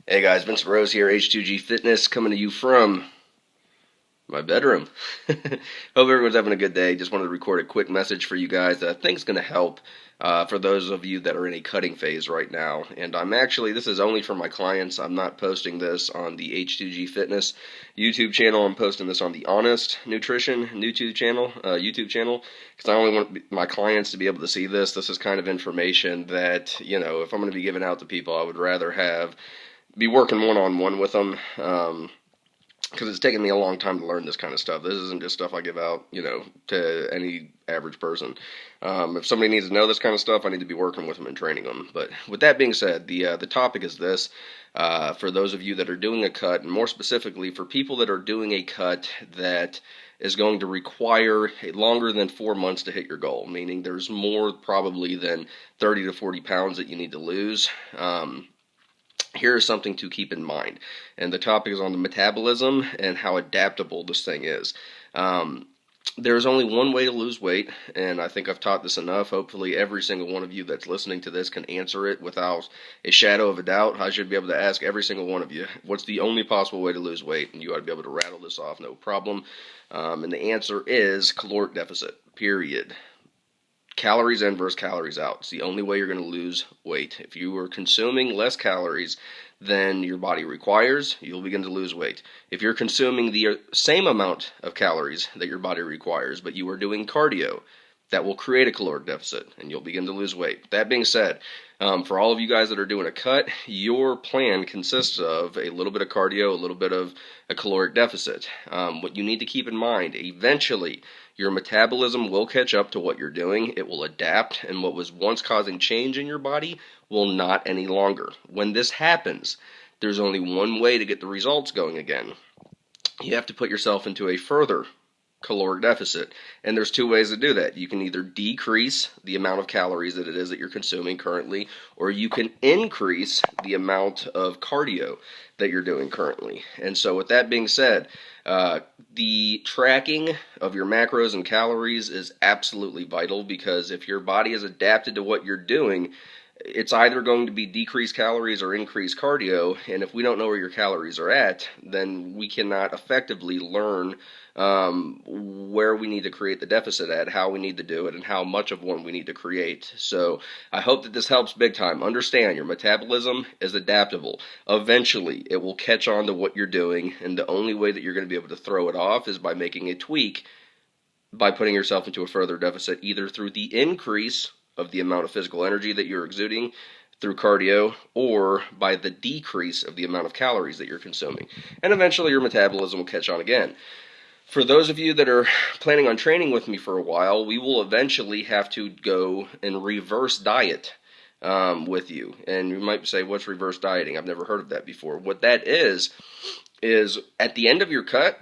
Hey guys, Vincent Rose here, H2G Fitness, coming to you from my bedroom. Hope everyone's having a good day. Just wanted to record a quick message for you guys that I think is going to help for those of you that are in a cutting phase right now. And this is only for my clients. I'm not posting this on the H2G Fitness YouTube channel. I'm posting this on the Honest Nutrition YouTube channel, because I only want my clients to be able to see this. This is kind of information that, if I'm going to be giving out to people, I would rather be working one-on-one with them, because it's taken me a long time to learn this kind of stuff. This isn't just stuff I give out, to any average person. If somebody needs to know this kind of stuff, I need to be working with them and training them. But with that being said, the topic is this. For those of you that are doing a cut, and more specifically for people that are doing a cut that is going to require longer than 4 months to hit your goal, meaning there's more probably than 30 to 40 pounds that you need to lose. Here is something to keep in mind, and the topic is on the metabolism and how adaptable this thing is. There's only one way to lose weight, and I think I've taught this enough. Hopefully every single one of you that's listening to this can answer it without a shadow of a doubt. I should be able to ask every single one of you, what's the only possible way to lose weight? And you ought to be able to rattle this off, no problem. And the answer is caloric deficit, period. Calories in versus calories out. It's the only way you're going to lose weight. If you are consuming less calories than your body requires, you'll begin to lose weight. If you're consuming the same amount of calories that your body requires, but you are doing cardio, that will create a caloric deficit, and you'll begin to lose weight. That being said, for all of you guys that are doing a cut, your plan consists of a little bit of cardio, a little bit of a caloric deficit. What you need to keep in mind, eventually, your metabolism will catch up to what you're doing. It will adapt, and what was once causing change in your body will not any longer. When this happens, there's only one way to get the results going again. You have to put yourself into a further caloric deficit, and there's two ways to do that. You can either decrease the amount of calories that it is that you're consuming currently, or you can increase the amount of cardio that you're doing currently. And so with that being said, the tracking of your macros and calories is absolutely vital, because if your body is adapted to what you're doing, it's either going to be decreased calories or increased cardio, and if we don't know where your calories are at, then we cannot effectively learn where we need to create the deficit at, how we need to do it, and how much of one we need to create. So I hope that this helps big time. Understand, your metabolism is adaptable. Eventually, it will catch on to what you're doing, and the only way that you're going to be able to throw it off is by making a tweak, by putting yourself into a further deficit, either through the increase of the amount of physical energy that you're exuding through cardio, or by the decrease of the amount of calories that you're consuming. And eventually your metabolism will catch on again. For those of you that are planning on training with me for a while, we will eventually have to go and reverse diet with you. And you might say, what's reverse dieting? I've never heard of that before. What that is at the end of your cut,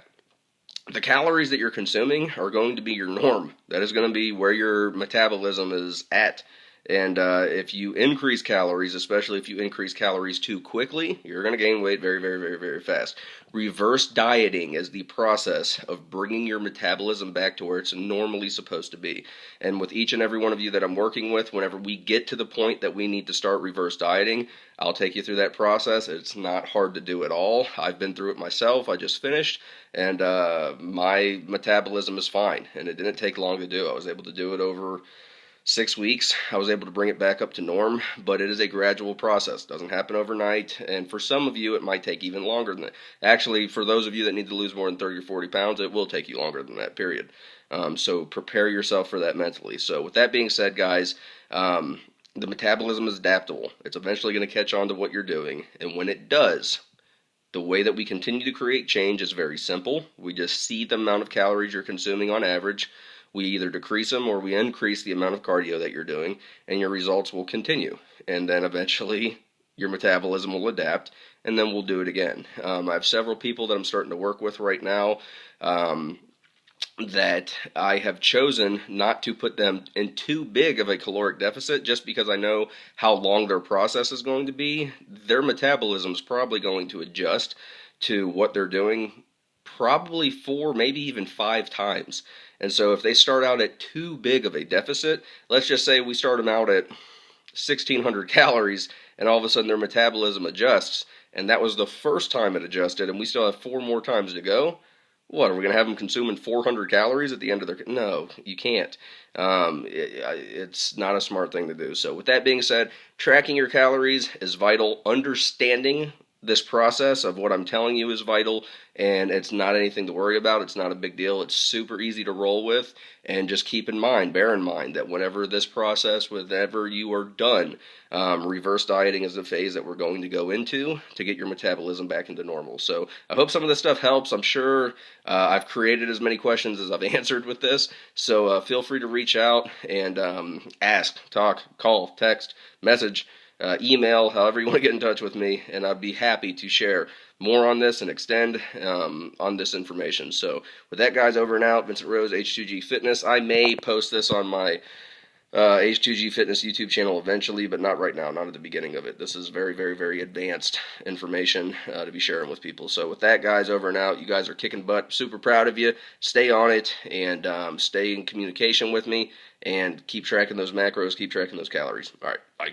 the calories that you're consuming are going to be your norm. That is going to be where your metabolism is at. And if you increase calories, especially if you increase calories too quickly, you're going to gain weight very, very, very, very fast. Reverse dieting is the process of bringing your metabolism back to where it's normally supposed to be. And with each and every one of you that I'm working with, whenever we get to the point that we need to start reverse dieting, I'll take you through that process. It's not hard to do at all. I've been through it myself. I just finished, and my metabolism is fine, and it didn't take long to do. I was able to do it over 6 weeks. I was able to bring it back up to norm, but it is a gradual process. It doesn't happen overnight, and for some of you, it might take even longer than that. Actually, for those of you that need to lose more than 30 or 40 pounds, it will take you longer than that, period. So prepare yourself for that mentally. So with that being said, guys, the metabolism is adaptable. It's eventually going to catch on to what you're doing, and when it does, the way that we continue to create change is very simple. We just see the amount of calories you're consuming on average. We either decrease them or we increase the amount of cardio that you're doing, and your results will continue. And then eventually your metabolism will adapt, and then we'll do it again. I have several people that I'm starting to work with right now that I have chosen not to put them in too big of a caloric deficit, just because I know how long their process is going to be. Their metabolism is probably going to adjust to what they're doing probably 4, maybe even 5 times. And so if they start out at too big of a deficit, let's just say we start them out at 1,600 calories, and all of a sudden their metabolism adjusts, and that was the first time it adjusted, and we still have 4 more times to go. What, are we going to have them consuming 400 calories at the end of their... No, you can't. It's not a smart thing to do. So with that being said, tracking your calories is vital. Understanding this process of what I'm telling you is vital, and it's not anything to worry about. It's not a big deal. It's super easy to roll with, and just keep in mind, bear in mind that whenever this process, whenever you are done, reverse dieting is the phase that we're going to go into to get your metabolism back into normal. So I hope some of this stuff helps. I'm sure I've created as many questions as I've answered with this, so feel free to reach out and ask, talk, call, text, message, email, however you want to get in touch with me, and I'd be happy to share more on this and extend on this information. So with that, guys, over and out. Vincent Rose, H2G Fitness. I may post this on my H2G Fitness YouTube channel eventually, but not right now, not at the beginning of it. This is very, very, very advanced information to be sharing with people. So with that, guys, over and out. You guys are kicking butt. Super proud of you. Stay on it, and stay in communication with me, and keep tracking those macros, keep tracking those calories. All right, bye.